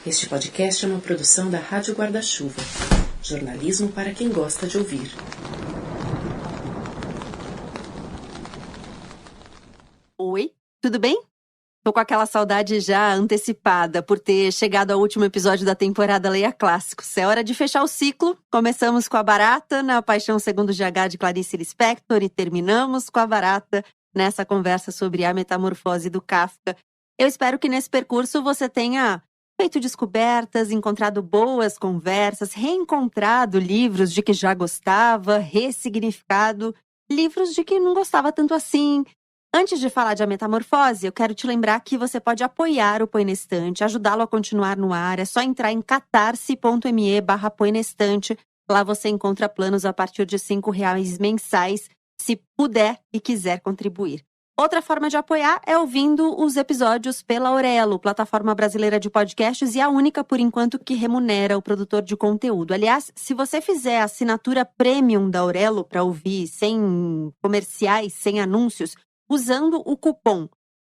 Este podcast é uma produção da Rádio Guarda-Chuva. Jornalismo para quem gosta de ouvir. Oi, tudo bem? Tô com aquela saudade já antecipada por ter chegado ao último episódio da temporada Leia Clássicos. É hora de fechar o ciclo. Começamos com A Barata, na Paixão Segundo GH de Clarice Lispector, e terminamos com A Barata nessa conversa sobre a metamorfose do Kafka. Eu espero que nesse percurso você tenha feito descobertas, encontrado boas conversas, reencontrado livros de que já gostava, ressignificado livros de que não gostava tanto assim. Antes de falar de A Metamorfose, eu quero te lembrar que você pode apoiar o Põe na Estante, ajudá-lo a continuar no ar. É só entrar em catarse.me/Põe na Estante. Lá você encontra planos a partir de R$5 mensais, se puder e quiser contribuir. Outra forma de apoiar é ouvindo os episódios pela Aurelo, plataforma brasileira de podcasts e a única, por enquanto, que remunera o produtor de conteúdo. Aliás, se você fizer a assinatura premium da Aurelo para ouvir sem comerciais, sem anúncios, usando o cupom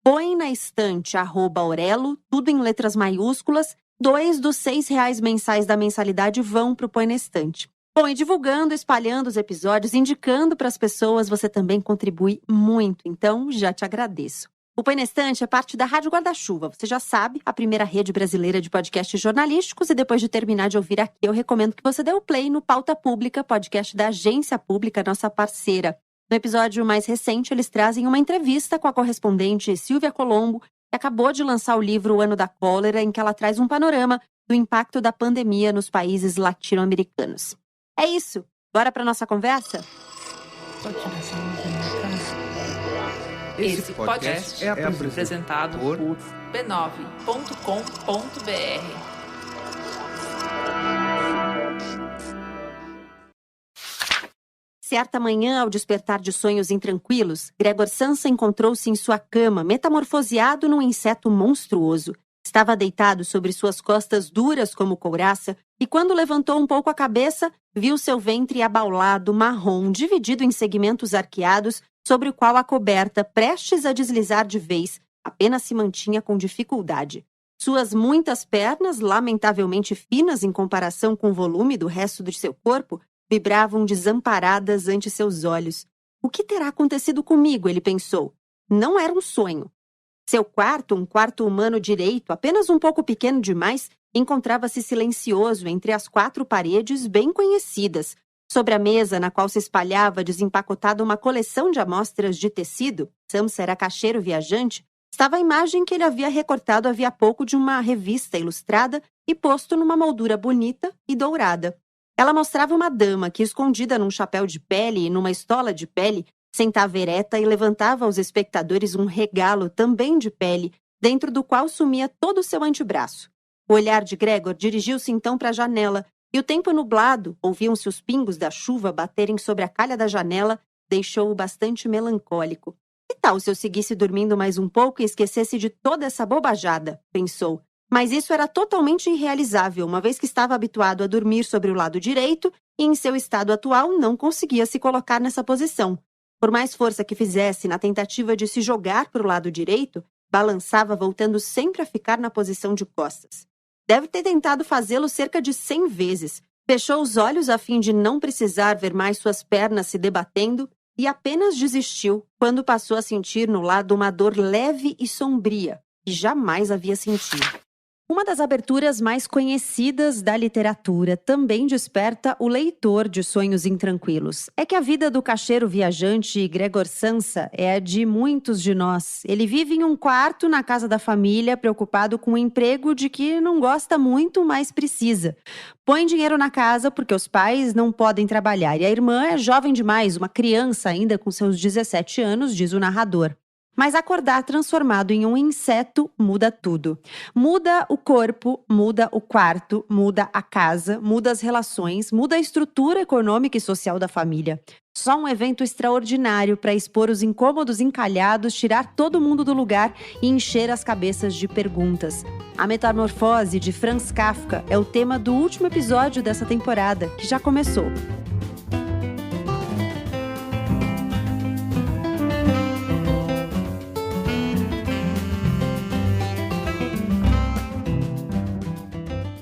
Põe na Estante @Aurelo, tudo em letras maiúsculas, 2 dos R$6 mensais da mensalidade vão para o Põe na Estante. Bom, e divulgando, espalhando os episódios, indicando para as pessoas, você também contribui muito. Então, já te agradeço. O Põe na Estante é parte da Rádio Guarda-Chuva. Você já sabe, a primeira rede brasileira de podcasts jornalísticos. E depois de terminar de ouvir aqui, eu recomendo que você dê o play no Pauta Pública, podcast da Agência Pública, nossa parceira. No episódio mais recente, eles trazem uma entrevista com a correspondente Silvia Colombo, que acabou de lançar o livro O Ano da Cólera, em que ela traz um panorama do impacto da pandemia nos países latino-americanos. É isso. Bora para nossa conversa? Esse podcast é apresentado por b9.com.br. Certa manhã, ao despertar de sonhos intranquilos, Gregor Samsa encontrou-se em sua cama, metamorfoseado num inseto monstruoso. Estava deitado sobre suas costas duras como couraça e, quando levantou um pouco a cabeça, viu seu ventre abaulado, marrom, dividido em segmentos arqueados, sobre o qual a coberta, prestes a deslizar de vez, apenas se mantinha com dificuldade. Suas muitas pernas, lamentavelmente finas em comparação com o volume do resto de seu corpo, vibravam desamparadas ante seus olhos. O que terá acontecido comigo, ele pensou. Não era um sonho. Seu quarto, um quarto humano direito, apenas um pouco pequeno demais, encontrava-se silencioso entre as 4 paredes bem conhecidas. Sobre a mesa na qual se espalhava desempacotada uma coleção de amostras de tecido, Samsa era caixeiro viajante, estava a imagem que ele havia recortado havia pouco de uma revista ilustrada e posto numa moldura bonita e dourada. Ela mostrava uma dama que, escondida num chapéu de pele e numa estola de pele, sentava ereta e levantava aos espectadores um regalo também de pele, dentro do qual sumia todo o seu antebraço. O olhar de Gregor dirigiu-se então para a janela, e o tempo nublado, ouviam-se os pingos da chuva baterem sobre a calha da janela, deixou-o bastante melancólico. Que tal se eu seguisse dormindo mais um pouco e esquecesse de toda essa bobajada? Pensou. Mas isso era totalmente irrealizável, uma vez que estava habituado a dormir sobre o lado direito e, em seu estado atual, não conseguia se colocar nessa posição. Por mais força que fizesse na tentativa de se jogar para o lado direito, balançava voltando sempre a ficar na posição de costas. Deve ter tentado fazê-lo cerca de 100 vezes. Fechou os olhos a fim de não precisar ver mais suas pernas se debatendo e apenas desistiu quando passou a sentir no lado uma dor leve e sombria, que jamais havia sentido. Uma das aberturas mais conhecidas da literatura também desperta o leitor de sonhos intranquilos. É que a vida do caixeiro viajante Gregor Samsa é a de muitos de nós. Ele vive em um quarto na casa da família, preocupado com um emprego de que não gosta muito, mas precisa. Põe dinheiro na casa porque os pais não podem trabalhar e a irmã é jovem demais, uma criança ainda com seus 17 anos, diz o narrador. Mas acordar transformado em um inseto muda tudo. Muda o corpo, muda o quarto, muda a casa, muda as relações, muda a estrutura econômica e social da família. Só um evento extraordinário para expor os incômodos encalhados, tirar todo mundo do lugar e encher as cabeças de perguntas. A Metamorfose, de Franz Kafka, é o tema do último episódio dessa temporada, que já começou.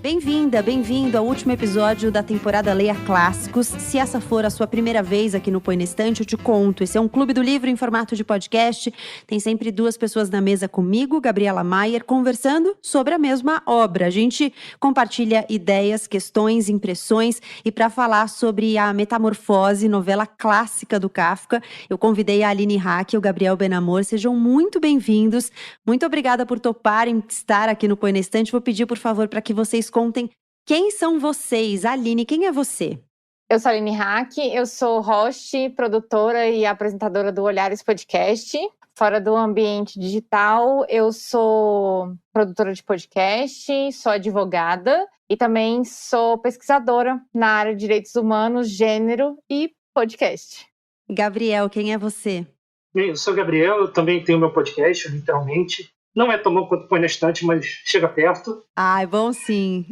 Bem-vinda, bem-vindo ao último episódio da temporada Leia Clássicos. Se essa for a sua primeira vez aqui no Põe na Estante, eu te conto. Esse é um clube do livro em formato de podcast. Tem sempre duas pessoas na mesa comigo, Gabriela Maier, conversando sobre a mesma obra. A gente compartilha ideias, questões, impressões. E para falar sobre a Metamorfose, novela clássica do Kafka, eu convidei a Aline Hack e o Gabriel Benamor. Sejam muito bem-vindos. Muito obrigada por toparem estar aqui no Põe na Estante. Vou pedir, por favor, para que vocês contem quem são vocês. Aline, quem é você? Eu sou a Aline Hack, eu sou host, produtora e apresentadora do Olhares Podcast. Fora do ambiente digital, eu sou produtora de podcast, sou advogada e também sou pesquisadora na área de direitos humanos, gênero e podcast. Gabriel, quem é você? Bem, eu sou o Gabriel, eu também tenho meu podcast, literalmente. Não é tão bom quanto Põe na Estante, mas chega perto. Ah, é bom sim.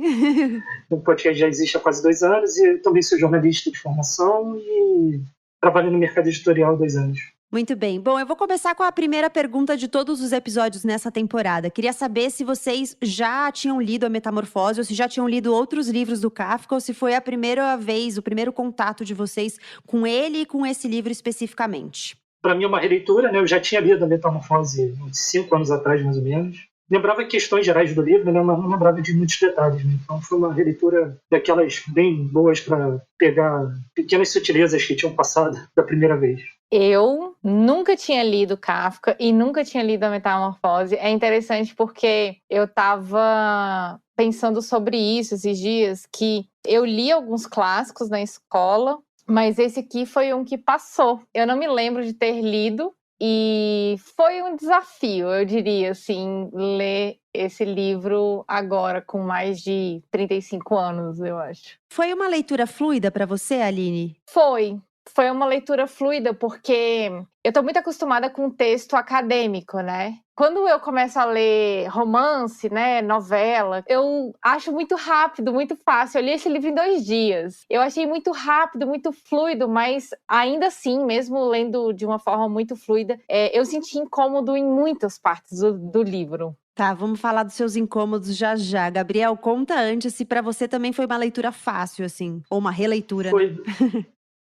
O podcast já existe há quase 2 anos e eu também sou jornalista de formação e trabalho no mercado editorial há 2 anos. Muito bem. Bom, eu vou começar com a primeira pergunta de todos os episódios nessa temporada. Queria saber se vocês já tinham lido a Metamorfose ou se já tinham lido outros livros do Kafka ou se foi a primeira vez, o primeiro contato de vocês com ele e com esse livro especificamente. Para mim é uma releitura, né? Eu já tinha lido a Metamorfose uns 5 anos atrás, mais ou menos. Lembrava questões gerais do livro, né? Mas não lembrava de muitos detalhes, né? Então foi uma releitura daquelas bem boas para pegar pequenas sutilezas que tinham passado da primeira vez. Eu nunca tinha lido Kafka e nunca tinha lido a Metamorfose. É interessante porque eu estava pensando sobre isso esses dias, que eu li alguns clássicos na escola, mas esse aqui foi um que passou. Eu não me lembro de ter lido e foi um desafio, eu diria, assim, ler esse livro agora, com mais de 35 anos, eu acho. Foi uma leitura fluida para você, Aline? Foi uma leitura fluida, porque eu tô muito acostumada com texto acadêmico, né? Quando eu começo a ler romance, né, novela, eu acho muito rápido, muito fácil. Eu li esse livro em 2 dias. Eu achei muito rápido, muito fluido, mas ainda assim, mesmo lendo de uma forma muito fluida, eu senti incômodo em muitas partes do livro. Tá, vamos falar dos seus incômodos já já. Gabriel, conta antes se para você também foi uma leitura fácil, assim, ou uma releitura. Foi.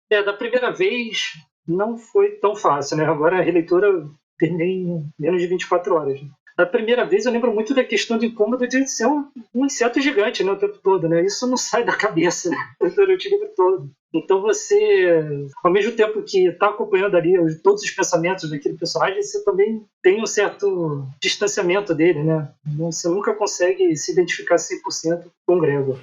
Da primeira vez não foi tão fácil, né? Agora a releitura terminei em menos de 24 horas. Da primeira vez eu lembro muito da questão do incômodo de ser um inseto gigante, né, o tempo todo, né? Isso não sai da cabeça, né? Durante o livro todo. Então você, ao mesmo tempo que está acompanhando ali todos os pensamentos daquele personagem, você também tem um certo distanciamento dele, né? Você nunca consegue se identificar 100% com o Gregor.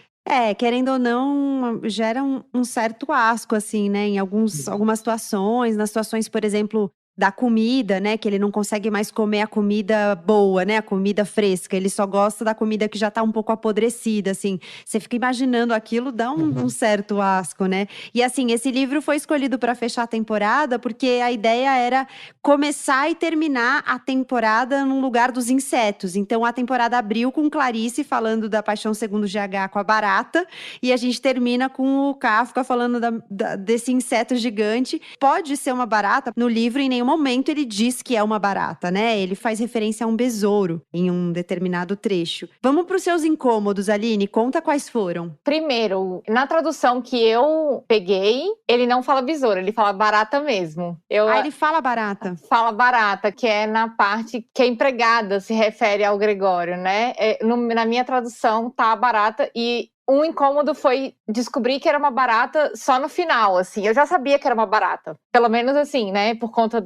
Querendo ou não, gera um certo asco, assim, né? Em algumas situações, nas situações, por exemplo, da comida, né? Que ele não consegue mais comer a comida boa, né? A comida fresca. Ele só gosta da comida que já tá um pouco apodrecida, assim. Você fica imaginando aquilo, dá um certo asco, né? E assim, esse livro foi escolhido para fechar a temporada porque a ideia era começar e terminar a temporada no lugar dos insetos. Então, a temporada abriu com Clarice falando da paixão segundo GH com a barata e a gente termina com o Kafka falando desse inseto gigante. Pode ser uma barata. No livro, em nenhum momento ele diz que é uma barata, né? Ele faz referência a um besouro em um determinado trecho. Vamos para os seus incômodos, Aline. Conta quais foram. Primeiro, na tradução que eu peguei, ele não fala besouro, ele fala barata mesmo. Ele fala barata? Fala barata, que é na parte que a empregada se refere ao Gregório, né? Na minha tradução tá a barata e um incômodo foi descobrir que era uma barata só no final, assim. Eu já sabia que era uma barata. Pelo menos assim, né? Por conta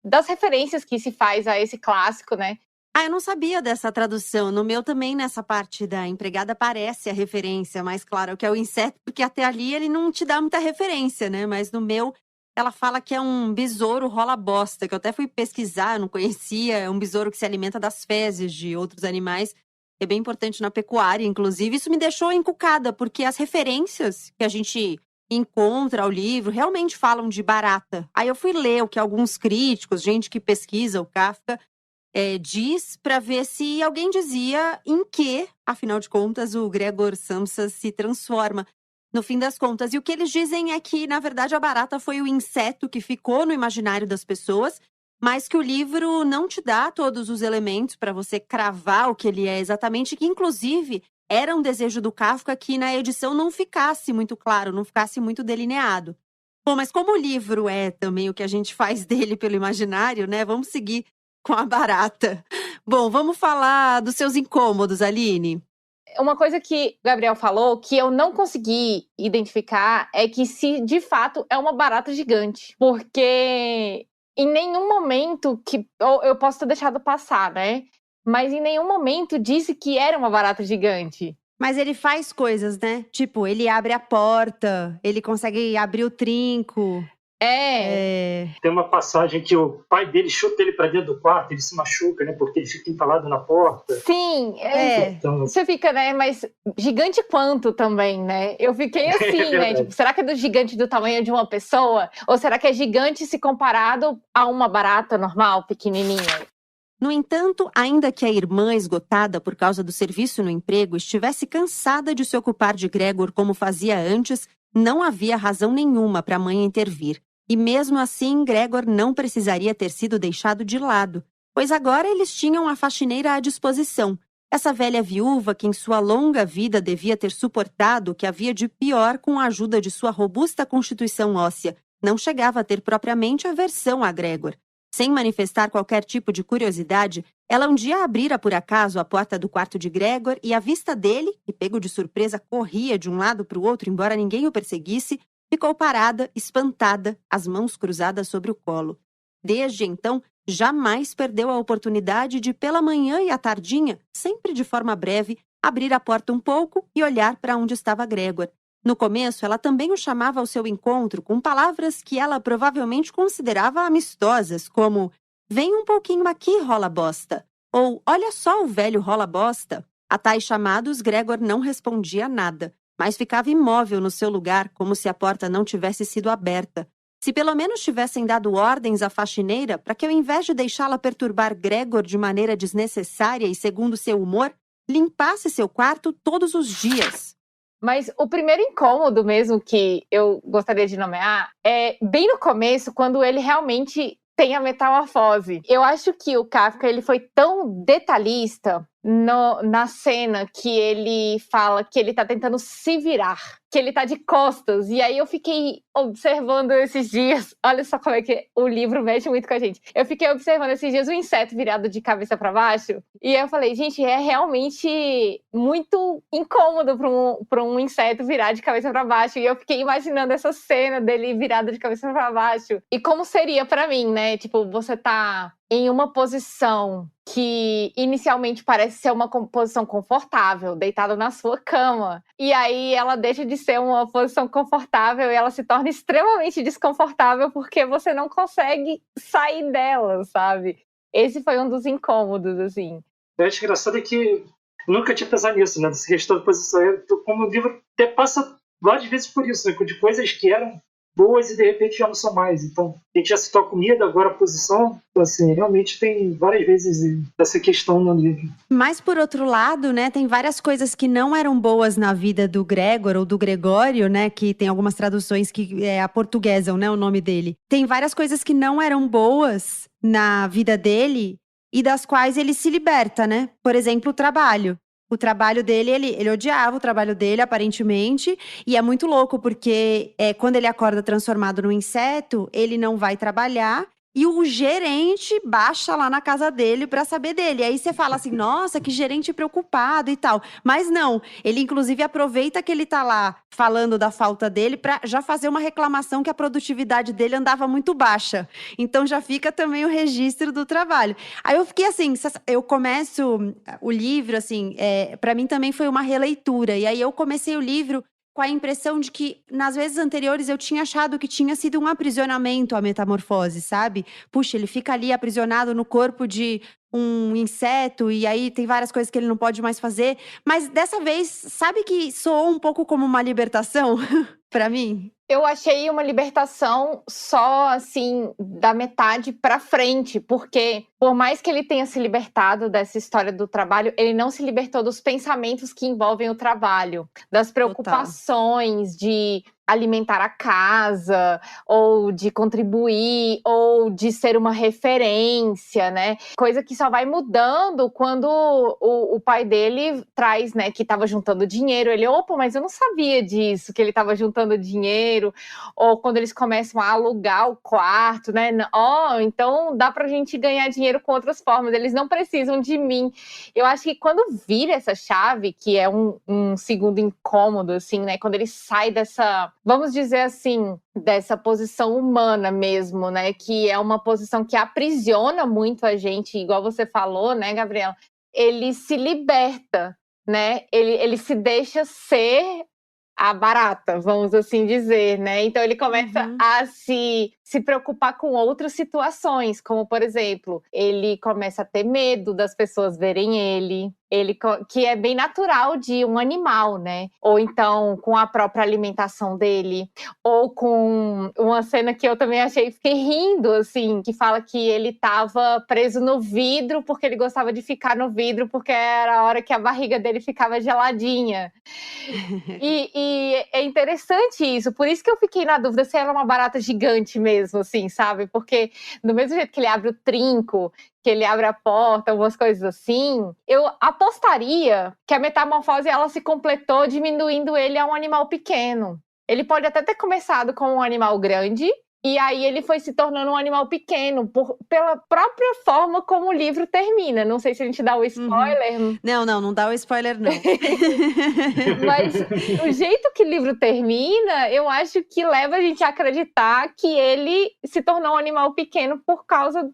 das referências que se faz a esse clássico, né? Eu não sabia dessa tradução. No meu também, nessa parte da empregada, aparece a referência mais clara, que é o inseto, porque até ali ele não te dá muita referência, né? Mas no meu, ela fala que é um besouro rola bosta, que eu até fui pesquisar, eu não conhecia. É um besouro que se alimenta das fezes de outros animais. É bem importante na pecuária, inclusive. Isso me deixou encucada, porque as referências que a gente encontra ao livro realmente falam de barata. Aí eu fui ler o que alguns críticos, gente que pesquisa o Kafka, diz para ver se alguém dizia em que, afinal de contas, o Gregor Samsa se transforma no fim das contas. E o que eles dizem é que, na verdade, a barata foi o inseto que ficou no imaginário das pessoas, mas que o livro não te dá todos os elementos para você cravar o que ele é exatamente, que inclusive Era um desejo do Kafka que na edição não ficasse muito claro, não ficasse muito delineado. Bom, mas como o livro é também o que a gente faz dele pelo imaginário, né? Vamos seguir com a barata. Bom, vamos falar dos seus incômodos, Aline. Uma coisa que o Gabriel falou que eu não consegui identificar é que se de fato é uma barata gigante. Porque em nenhum momento que... Eu posso ter deixado passar, né? Mas em nenhum momento disse que era uma barata gigante. Mas ele faz coisas, né? Tipo, ele abre a porta, ele consegue abrir o trinco. Tem uma passagem que o pai dele chuta ele pra dentro do quarto, ele se machuca, né? Porque ele fica entalado na porta. Sim, Então, você fica, né? Mas gigante quanto também, né? Eu fiquei assim, né? Tipo, será que é do gigante do tamanho de uma pessoa? Ou será que é gigante se comparado a uma barata normal, pequenininha? No entanto, ainda que a irmã, esgotada por causa do serviço no emprego, estivesse cansada de se ocupar de Gregor como fazia antes, não havia razão nenhuma para a mãe intervir. E mesmo assim, Gregor não precisaria ter sido deixado de lado, pois agora eles tinham a faxineira à disposição. Essa velha viúva que em sua longa vida devia ter suportado o que havia de pior com a ajuda de sua robusta constituição óssea, não chegava a ter propriamente aversão a Gregor. Sem manifestar qualquer tipo de curiosidade, ela um dia abrira por acaso a porta do quarto de Gregor e à vista dele, que pego de surpresa corria de um lado para o outro embora ninguém o perseguisse, ficou parada, espantada, as mãos cruzadas sobre o colo. Desde então, jamais perdeu a oportunidade de, pela manhã e à tardinha, sempre de forma breve, abrir a porta um pouco e olhar para onde estava Gregor. No começo, ela também o chamava ao seu encontro com palavras que ela provavelmente considerava amistosas, como "Vem um pouquinho aqui, rola bosta", ou "Olha só o velho rola bosta". A tais chamados, Gregor não respondia nada, mas ficava imóvel no seu lugar, como se a porta não tivesse sido aberta. Se pelo menos tivessem dado ordens à faxineira para que, ao invés de deixá-la perturbar Gregor de maneira desnecessária e segundo seu humor, limpasse seu quarto todos os dias. Mas o primeiro incômodo mesmo que eu gostaria de nomear é bem no começo, quando ele realmente tem a metamorfose. Eu acho que o Kafka ele foi tão detalhista na cena que ele fala que ele tá tentando se virar, que ele tá de costas. E aí eu fiquei observando esses dias, olha só como é que o livro mexe muito com a gente. Eu fiquei observando esses dias o inseto virado de cabeça para baixo. E eu falei, gente, é realmente muito incômodo para um inseto virar de cabeça para baixo. E eu fiquei imaginando essa cena dele virado de cabeça para baixo. E como seria para mim, né? Tipo, você tá em uma posição que inicialmente parece ser uma posição confortável, deitado na sua cama. E aí ela deixa de ser uma posição confortável e ela se torna extremamente desconfortável porque você não consegue sair dela, sabe? Esse foi um dos incômodos, assim. Eu acho engraçado que eu nunca tinha pensado nisso, né? Dessa questão de posição. Como o livro até passa várias vezes por isso, né? De coisas que eram boas e de repente já não são mais. Então, a gente já citou a comida, agora a posição. Então, assim, realmente tem várias vezes essa questão no livro. Mas, por outro lado, né, tem várias coisas que não eram boas na vida do Gregor ou do Gregório, né, que tem algumas traduções que aportuguesam, né, o nome dele. Tem várias coisas que não eram boas na vida dele e das quais ele se liberta, né? Por exemplo, o trabalho. O trabalho dele, ele odiava o trabalho dele, aparentemente, e é muito louco, porque quando ele acorda transformado num inseto, ele não vai trabalhar, e o gerente baixa lá na casa dele pra saber dele. Aí você fala assim, nossa, que gerente preocupado e tal. Mas não, ele inclusive aproveita que ele tá lá falando da falta dele pra já fazer uma reclamação que a produtividade dele andava muito baixa. Então já fica também o registro do trabalho. Aí eu fiquei assim, eu começo o livro, assim, pra mim também foi uma releitura. E aí eu comecei o livro com a impressão de que, nas vezes anteriores, eu tinha achado que tinha sido um aprisionamento a metamorfose, sabe? Puxa, ele fica ali aprisionado no corpo de um inseto e aí tem várias coisas que ele não pode mais fazer. Mas dessa vez, sabe que soou um pouco como uma libertação pra mim? Eu achei uma libertação só, assim, da metade pra frente, porque por mais que ele tenha se libertado dessa história do trabalho, ele não se libertou dos pensamentos que envolvem o trabalho, das preocupações de alimentar a casa, ou de contribuir, ou de ser uma referência, né? Coisa que só vai mudando quando o pai dele traz, né, que estava juntando dinheiro. Ele, opa, mas eu não sabia disso, que ele estava juntando dinheiro. Ou quando eles começam a alugar o quarto, né? Então dá pra gente ganhar dinheiro com outras formas. Eles não precisam de mim. Eu acho que quando vira essa chave, que é um segundo incômodo, assim, né? Quando ele sai dessa, vamos dizer assim, dessa posição humana mesmo, né? Que é uma posição que aprisiona muito a gente, igual você falou, né, Gabriela? Ele se liberta, né? Ele se deixa ser a barata, vamos assim dizer, né? Então ele começa a se preocupar com outras situações, como, por exemplo, ele começa a ter medo das pessoas verem ele, que é bem natural de um animal, né? Ou então com a própria alimentação dele, ou com uma cena que eu também fiquei rindo, assim, que fala que ele estava preso no vidro porque ele gostava de ficar no vidro porque era a hora que a barriga dele ficava geladinha. E é interessante isso, por isso que eu fiquei na dúvida se era uma barata gigante mesmo, assim, sabe? Porque do mesmo jeito que ele abre o trinco, que ele abre a porta, algumas coisas assim, eu apostaria que a metamorfose ela se completou diminuindo ele a um animal pequeno. Ele pode até ter começado com um animal grande, e aí ele foi se tornando um animal pequeno, pela própria forma como o livro termina. Não sei se a gente dá o spoiler. Não dá o spoiler, não. Mas o jeito que o livro termina, eu acho que leva a gente a acreditar que ele se tornou um animal pequeno por causa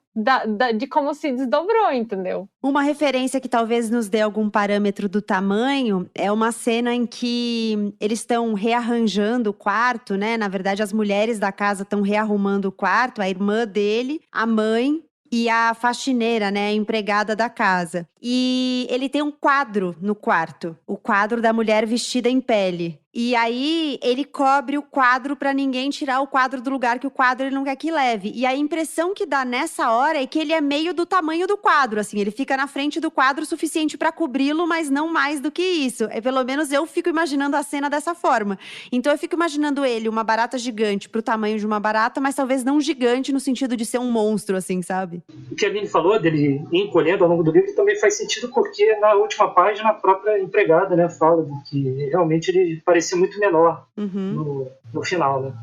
de como se desdobrou, entendeu? Uma referência que talvez nos dê algum parâmetro do tamanho é uma cena em que eles estão rearranjando o quarto, né? Na verdade, as mulheres da casa estão rearrumando o quarto, a irmã dele, a mãe e a faxineira, né? A empregada da casa. E ele tem um quadro no quarto, o quadro da mulher vestida em pele. E aí ele cobre o quadro pra ninguém tirar o quadro do lugar que o quadro ele não quer que leve. E a impressão que dá nessa hora é que ele é meio do tamanho do quadro, assim. Ele fica na frente do quadro o suficiente pra cobri-lo, mas não mais do que isso. Pelo menos eu fico imaginando a cena dessa forma. Então eu fico imaginando ele, uma barata gigante pro tamanho de uma barata, mas talvez não gigante no sentido de ser um monstro, assim, sabe? O que a Aline falou dele ir encolhendo ao longo do livro também faz sentido porque na última página a própria empregada, né, fala que realmente ele parecia muito menor no final, né?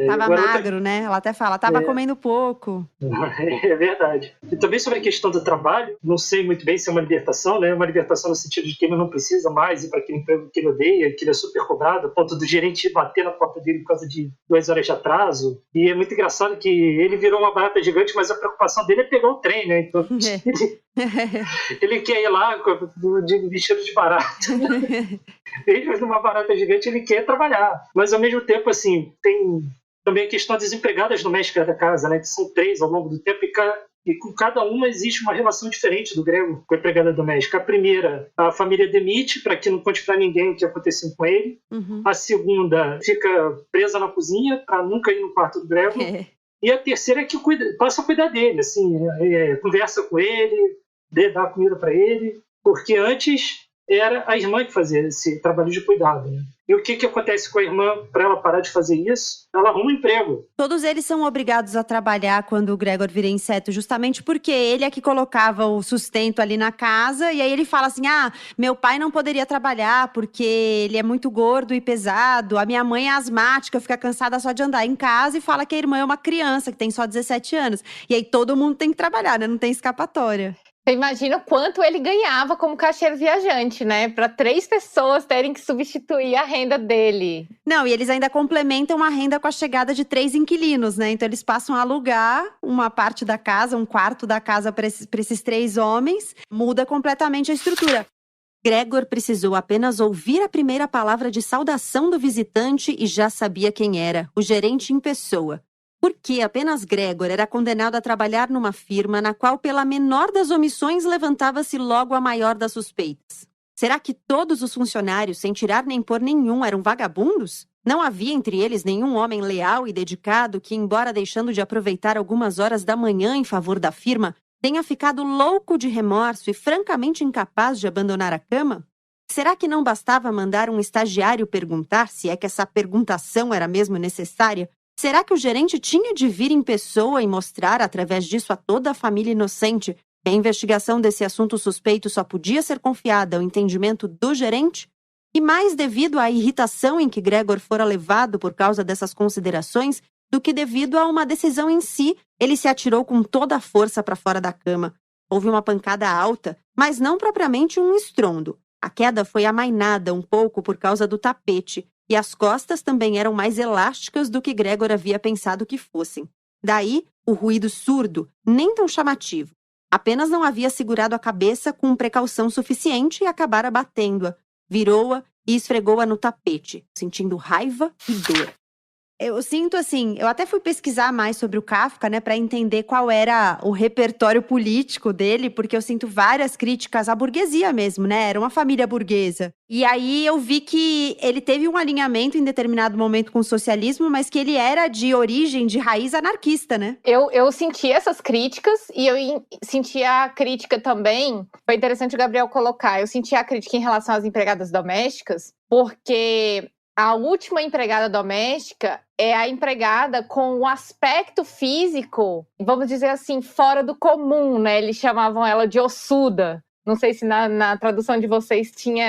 Tava magro, né? Ela até fala, tava comendo pouco. É verdade. E também sobre a questão do trabalho, não sei muito bem se é uma libertação, né? Uma libertação no sentido de que ele não precisa mais ir para aquele emprego que ele odeia, que ele é super cobrado, a ponto do gerente bater na porta dele por causa de 2 horas de atraso. E é muito engraçado que ele virou uma barata gigante, mas a preocupação dele é pegar o trem, né? Então ele quer ir lá vestido de barata. Mesmo numa barata gigante, ele quer trabalhar. Mas ao mesmo tempo, assim, tem também a questão das empregadas domésticas da casa, né? Que são 3 ao longo do tempo e com cada uma existe uma relação diferente do Gregor com a empregada doméstica. A primeira, a família demite para que não conte para ninguém o que aconteceu com ele. A segunda fica presa na cozinha para nunca ir no quarto do Gregor. E a terceira é que passa a cuidar dele, assim, conversa com ele, dá comida para ele, porque antes era a irmã que fazia esse trabalho de cuidado, né? E o que acontece com a irmã para ela parar de fazer isso? Ela arruma um emprego. Todos eles são obrigados a trabalhar quando o Gregor vira inseto, justamente porque ele é que colocava o sustento ali na casa, e aí ele fala assim, meu pai não poderia trabalhar porque ele é muito gordo e pesado, a minha mãe é asmática, fica cansada só de andar em casa, e fala que a irmã é uma criança, que tem só 17 anos. E aí todo mundo tem que trabalhar, né? Não tem escapatória. Você imagina o quanto ele ganhava como caixeiro viajante, né? Para 3 pessoas terem que substituir a renda dele. Não, e eles ainda complementam a renda com a chegada de 3 inquilinos, né? Então eles passam a alugar uma parte da casa, um quarto da casa para esses 3 homens. Muda completamente a estrutura. Gregor precisou apenas ouvir a primeira palavra de saudação do visitante e já sabia quem era, o gerente em pessoa. Porque apenas Gregor era condenado a trabalhar numa firma na qual, pela menor das omissões, levantava-se logo a maior das suspeitas. Será que todos os funcionários, sem tirar nem pôr nenhum, eram vagabundos? Não havia entre eles nenhum homem leal e dedicado que, embora deixando de aproveitar algumas horas da manhã em favor da firma, tenha ficado louco de remorso e francamente incapaz de abandonar a cama? Será que não bastava mandar um estagiário perguntar se é que essa perguntação era mesmo necessária? Será que o gerente tinha de vir em pessoa e mostrar, através disso, a toda a família inocente que a investigação desse assunto suspeito só podia ser confiada ao entendimento do gerente? E mais devido à irritação em que Gregor fora levado por causa dessas considerações do que devido a uma decisão em si, ele se atirou com toda a força para fora da cama. Houve uma pancada alta, mas não propriamente um estrondo. A queda foi amainada um pouco por causa do tapete, e as costas também eram mais elásticas do que Gregor havia pensado que fossem. Daí, o ruído surdo, nem tão chamativo. Apenas não havia segurado a cabeça com precaução suficiente e acabara batendo-a. Virou-a e esfregou-a no tapete, sentindo raiva e dor. Eu sinto assim, eu até fui pesquisar mais sobre o Kafka, né, para entender qual era o repertório político dele, porque eu sinto várias críticas à burguesia mesmo, né, era uma família burguesa. E aí eu vi que ele teve um alinhamento em determinado momento com o socialismo, mas que ele era de origem, de raiz anarquista, né? Eu senti essas críticas e eu senti a crítica também, foi interessante o Gabriel colocar, eu senti a crítica em relação às empregadas domésticas, porque a última empregada doméstica é a empregada com o aspecto físico, vamos dizer assim, fora do comum, né? Eles chamavam ela de ossuda. Não sei se na tradução de vocês tinha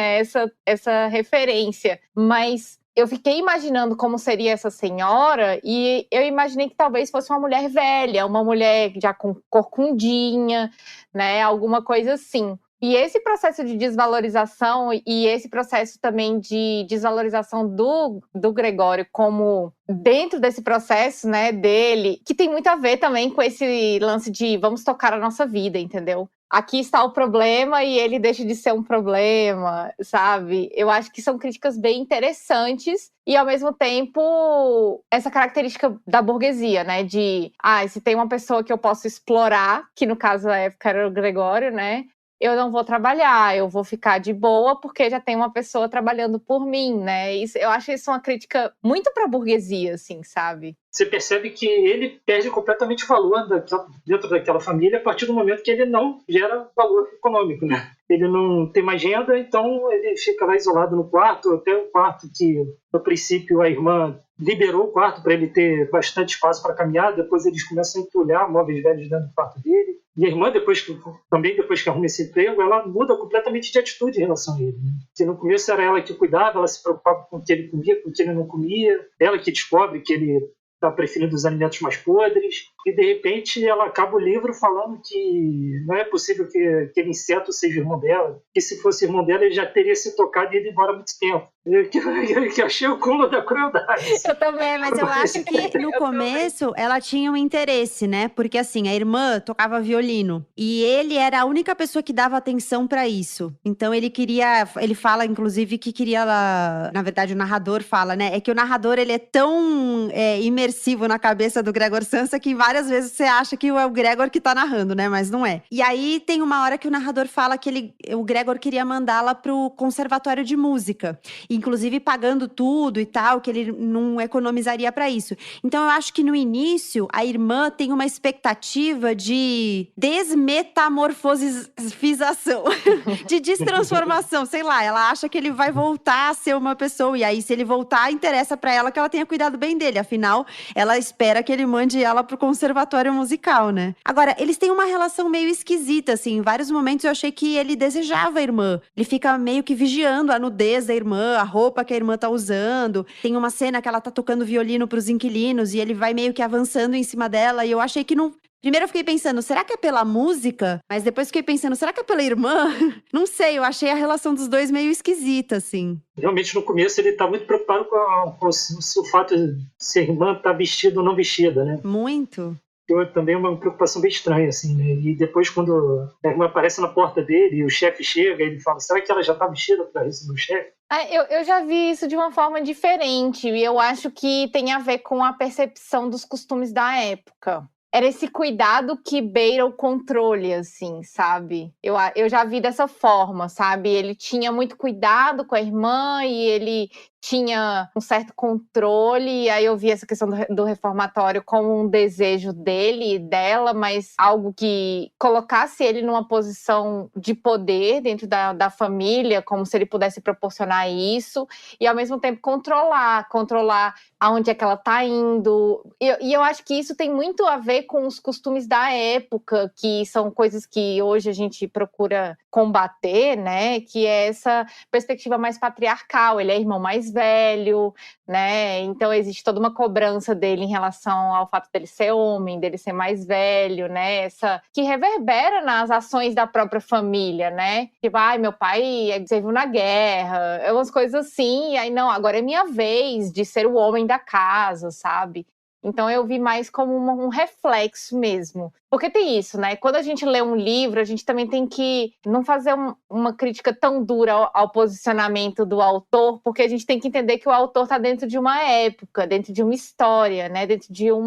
essa referência, mas eu fiquei imaginando como seria essa senhora e eu imaginei que talvez fosse uma mulher velha, uma mulher já com corcundinha, né? Alguma coisa assim. E esse processo de desvalorização e esse processo também de desvalorização do Gregório como dentro desse processo, né, dele, que tem muito a ver também com esse lance de vamos tocar a nossa vida, entendeu? Aqui está o problema e ele deixa de ser um problema, sabe? Eu acho que são críticas bem interessantes e, ao mesmo tempo, essa característica da burguesia, né? De, se tem uma pessoa que eu posso explorar, que no caso da época era o Gregório, né? Eu não vou trabalhar, eu vou ficar de boa porque já tem uma pessoa trabalhando por mim, né? Eu acho isso uma crítica muito pra burguesia, assim, sabe? Você percebe que ele perde completamente valor dentro daquela família a partir do momento que ele não gera valor econômico, né? Ele não tem mais renda, então ele fica lá isolado no quarto, até o quarto que, no princípio, a irmã liberou o quarto para ele ter bastante espaço para caminhar, depois eles começam a entulhar móveis velhos dentro do quarto dele. E a irmã, depois que arruma esse emprego, ela muda completamente de atitude em relação a ele. Né? Que no começo era ela que cuidava, ela se preocupava com o que ele comia, com o que ele não comia, ela que descobre que ele está preferindo os alimentos mais podres, e de repente ela acaba o livro falando que não é possível que aquele inseto seja irmão dela, que se fosse irmão dela ele já teria se tocado e ido embora há muito tempo. Que achei o cúmulo da crueldade. Eu também, mas eu acho que no começo ela tinha um interesse, né? Porque assim, a irmã tocava violino e ele era a única pessoa que dava atenção pra isso. Então ele fala inclusive que queria, na verdade o narrador fala, né? É que o narrador ele é tão imersivo na cabeça do Gregor Samsa que várias vezes você acha que é o Gregor que tá narrando, né? Mas não é. E aí tem uma hora que o narrador fala que o Gregor queria mandá-la pro conservatório de música. Inclusive pagando tudo e tal, que ele não economizaria para isso. Então eu acho que no início a irmã tem uma expectativa de desmetamorfosização, de destransformação, sei lá, ela acha que ele vai voltar a ser uma pessoa e aí se ele voltar, interessa para ela que ela tenha cuidado bem dele, afinal ela espera que ele mande ela pro conservatório musical, né? Agora, eles têm uma relação meio esquisita, assim, em vários momentos eu achei que ele desejava a irmã, ele fica meio que vigiando a nudez da irmã, a roupa que a irmã tá usando. Tem uma cena que ela tá tocando violino pros inquilinos e ele vai meio que avançando em cima dela e eu achei que não... Primeiro eu fiquei pensando, será que é pela música? Mas depois fiquei pensando, será que é pela irmã? Não sei, eu achei a relação dos dois meio esquisita, assim. Realmente no começo ele tá muito preocupado com o fato de se a irmã tá vestida ou não vestida, né? Muito. Também é uma preocupação bem estranha, assim, né? E depois, quando a irmã aparece na porta dele e o chefe chega, ele fala, será que ela já tá vestida para receber o chefe? Eu já vi isso de uma forma diferente e eu acho que tem a ver com a percepção dos costumes da época. Era esse cuidado que beira o controle, assim, sabe? Eu já vi dessa forma, sabe? Ele tinha muito cuidado com a irmã e ele tinha um certo controle, e aí eu vi essa questão do reformatório como um desejo dele e dela, mas algo que colocasse ele numa posição de poder dentro da família, como se ele pudesse proporcionar isso, e ao mesmo tempo controlar aonde é que ela tá indo. E eu acho que isso tem muito a ver com os costumes da época, que são coisas que hoje a gente procura combater, né? Que é essa perspectiva mais patriarcal. Ele é irmão mais velho, né? Então existe toda uma cobrança dele em relação ao fato dele ser homem, dele ser mais velho, né? Essa que reverbera nas ações da própria família, né? Tipo, meu pai serviu na guerra, é umas coisas assim, e aí não, agora é minha vez de ser o homem da casa, sabe? Então eu vi mais como um reflexo mesmo. Porque tem isso, né? Quando a gente lê um livro, a gente também tem que não fazer uma crítica tão dura ao posicionamento do autor, porque a gente tem que entender que o autor está dentro de uma época, dentro de uma história, né? Dentro de um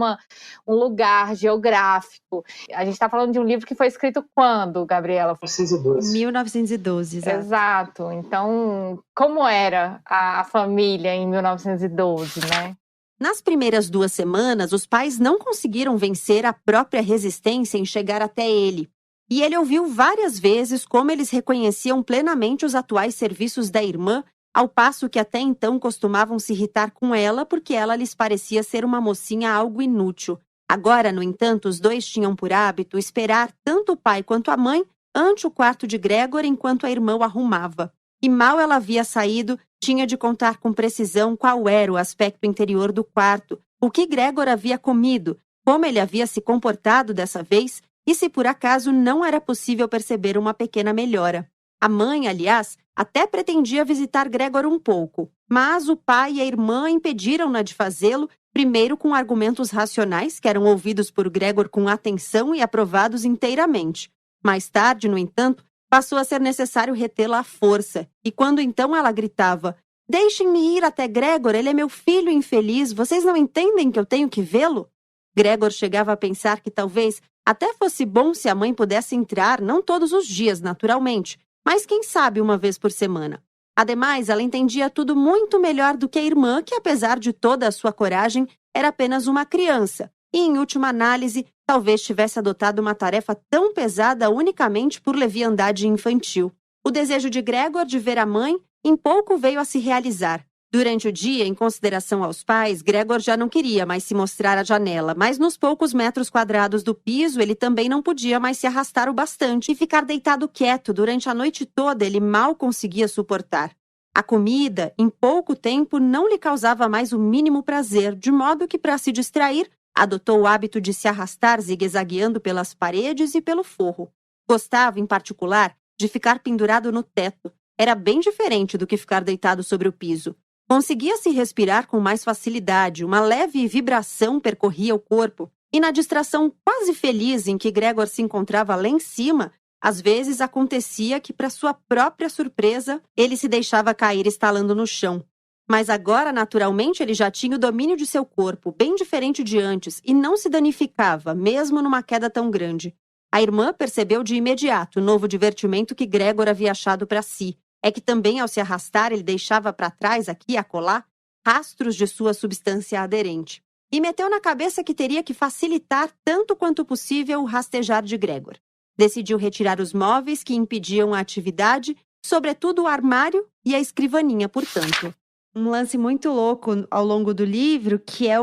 lugar geográfico. A gente está falando de um livro que foi escrito quando, Gabriela? 1912. 1912, exato. Exato. Então, como era a família em 1912, né? Nas primeiras 2 semanas, os pais não conseguiram vencer a própria resistência em chegar até ele. E ele ouviu várias vezes como eles reconheciam plenamente os atuais serviços da irmã, ao passo que até então costumavam se irritar com ela porque ela lhes parecia ser uma mocinha algo inútil. Agora, no entanto, os dois tinham por hábito esperar tanto o pai quanto a mãe ante o quarto de Gregor enquanto a irmã o arrumava. E mal ela havia saído, tinha de contar com precisão qual era o aspecto interior do quarto, o que Gregor havia comido, como ele havia se comportado dessa vez e se por acaso não era possível perceber uma pequena melhora. A mãe, aliás, até pretendia visitar Gregor um pouco, mas o pai e a irmã impediram-na de fazê-lo, primeiro com argumentos racionais que eram ouvidos por Gregor com atenção e aprovados inteiramente. Mais tarde, no entanto, passou a ser necessário retê-la à força, e quando então ela gritava: "Deixem-me ir até Gregor, ele é meu filho infeliz, vocês não entendem que eu tenho que vê-lo?" Gregor chegava a pensar que talvez até fosse bom se a mãe pudesse entrar, não todos os dias, naturalmente, mas quem sabe uma vez por semana. Ademais, ela entendia tudo muito melhor do que a irmã, que apesar de toda a sua coragem, era apenas uma criança, e em última análise, talvez tivesse adotado uma tarefa tão pesada unicamente por leviandade infantil. O desejo de Gregor de ver a mãe em pouco veio a se realizar. Durante o dia, em consideração aos pais, Gregor já não queria mais se mostrar à janela, mas nos poucos metros quadrados do piso ele também não podia mais se arrastar o bastante e ficar deitado quieto durante a noite toda ele mal conseguia suportar. A comida, em pouco tempo, não lhe causava mais o mínimo prazer, de modo que, para se distrair, adotou o hábito de se arrastar zigue-zagueando pelas paredes e pelo forro. Gostava, em particular, de ficar pendurado no teto. Era bem diferente do que ficar deitado sobre o piso. Conseguia-se respirar com mais facilidade, uma leve vibração percorria o corpo, e na distração quase feliz em que Gregor se encontrava lá em cima, às vezes acontecia que, para sua própria surpresa, ele se deixava cair estalando no chão. Mas agora, naturalmente, ele já tinha o domínio de seu corpo, bem diferente de antes, e não se danificava, mesmo numa queda tão grande. A irmã percebeu de imediato o novo divertimento que Gregor havia achado para si. É que também, ao se arrastar, ele deixava para trás, aqui e acolá, rastros de sua substância aderente. E meteu na cabeça que teria que facilitar tanto quanto possível o rastejar de Gregor. Decidiu retirar os móveis que impediam a atividade, sobretudo o armário e a escrivaninha, portanto. Um lance muito louco ao longo do livro, que é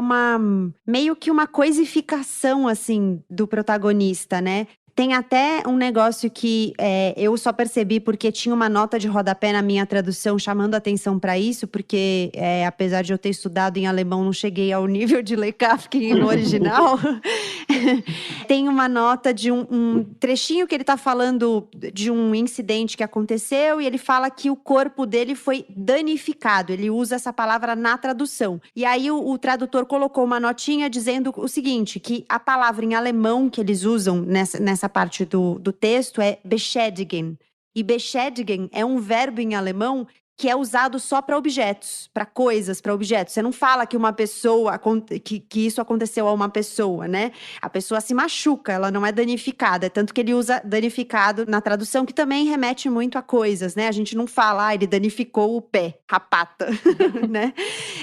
meio que uma coisificação, assim, do protagonista, né? Tem até um negócio que eu só percebi porque tinha uma nota de rodapé na minha tradução chamando atenção para isso, porque apesar de eu ter estudado em alemão, não cheguei ao nível de ler Kafka no original. Tem uma nota de um trechinho que ele está falando de um incidente que aconteceu e ele fala que o corpo dele foi danificado. Ele usa essa palavra na tradução. E aí o tradutor colocou uma notinha dizendo o seguinte, que a palavra em alemão que eles usam nessa parte do texto é beschädigen. E beschädigen é um verbo em alemão que é usado só para objetos, para coisas, para objetos. Você não fala que uma pessoa, que isso aconteceu a uma pessoa, né? A pessoa se machuca, ela não é danificada. Tanto que ele usa danificado na tradução, que também remete muito a coisas, né? A gente não fala, ele danificou o pé, rapata, né?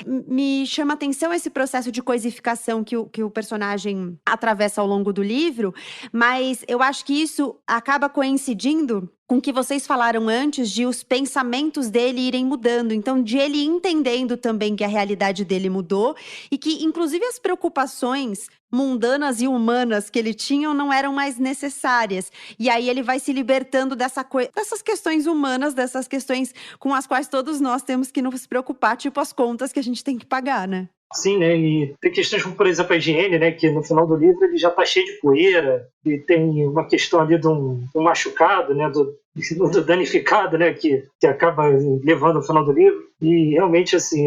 Me chama atenção esse processo de coisificação que o personagem atravessa ao longo do livro, mas eu acho que isso acaba coincidindo com o que vocês falaram antes de os pensamentos dele irem mudando. Então, de ele entendendo também que a realidade dele mudou e que, inclusive, as preocupações mundanas e humanas que ele tinha não eram mais necessárias. E aí ele vai se libertando dessas questões humanas, dessas questões com as quais todos nós temos que nos preocupar, tipo as contas que a gente tem que pagar, né? Sim, né? E tem questões como, por exemplo, a higiene, né? Que no final do livro ele já está cheio de poeira. E tem uma questão ali de um machucado, né? Do danificado, né? Que acaba levando no final do livro. E realmente, assim,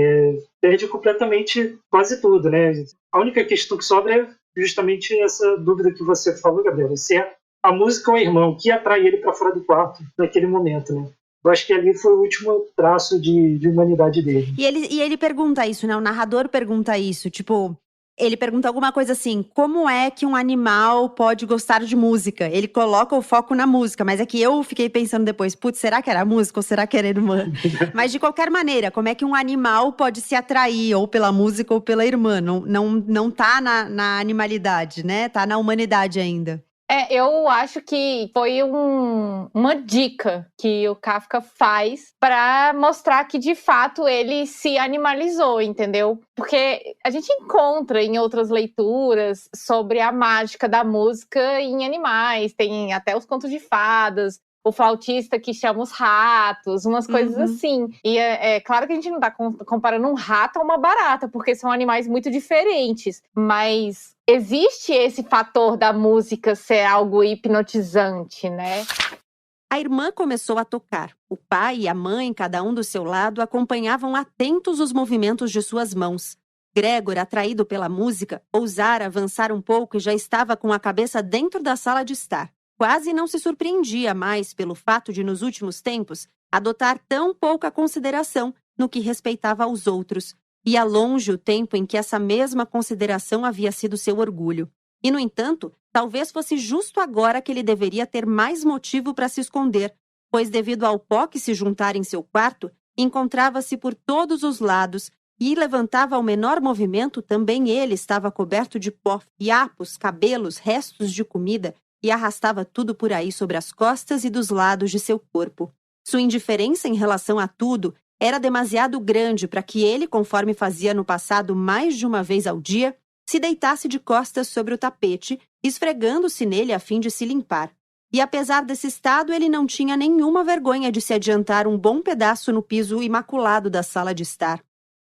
perde completamente quase tudo, né? A única questão que sobra é justamente essa dúvida que você falou, Gabriela. Se é a música ou o irmão que atrai ele para fora do quarto naquele momento, né? Eu acho que ali foi o último traço de humanidade dele. E ele pergunta isso, né? O narrador pergunta isso, tipo... Ele pergunta alguma coisa assim, como é que um animal pode gostar de música? Ele coloca o foco na música, mas é que eu fiquei pensando depois, putz, será que era a música ou será que era a irmã? Mas de qualquer maneira, como é que um animal pode se atrair ou pela música ou pela irmã? Não tá na animalidade, né? Tá na humanidade ainda. Eu acho que foi uma dica que o Kafka faz para mostrar que, de fato, ele se animalizou, entendeu? Porque a gente encontra em outras leituras sobre a mágica da música em animais, tem até os contos de fadas, o flautista que chama os ratos, umas coisas assim. E é claro que a gente não tá comparando um rato a uma barata, porque são animais muito diferentes, mas existe esse fator da música ser algo hipnotizante, né? A irmã começou a tocar. O pai e a mãe, cada um do seu lado, acompanhavam atentos os movimentos de suas mãos. Gregor, atraído pela música, ousara avançar um pouco e já estava com a cabeça dentro da sala de estar. Quase não se surpreendia mais pelo fato de, nos últimos tempos, adotar tão pouca consideração no que respeitava aos outros. Ia longe o tempo em que essa mesma consideração havia sido seu orgulho. E, no entanto, talvez fosse justo agora que ele deveria ter mais motivo para se esconder, pois, devido ao pó que se juntara em seu quarto, encontrava-se por todos os lados e levantava ao menor movimento, também ele estava coberto de pó, fiapos, cabelos, restos de comida, e arrastava tudo por aí sobre as costas e dos lados de seu corpo. Sua indiferença em relação a tudo era demasiado grande para que ele, conforme fazia no passado mais de uma vez ao dia, se deitasse de costas sobre o tapete, esfregando-se nele a fim de se limpar. E apesar desse estado, ele não tinha nenhuma vergonha de se adiantar um bom pedaço no piso imaculado da sala de estar.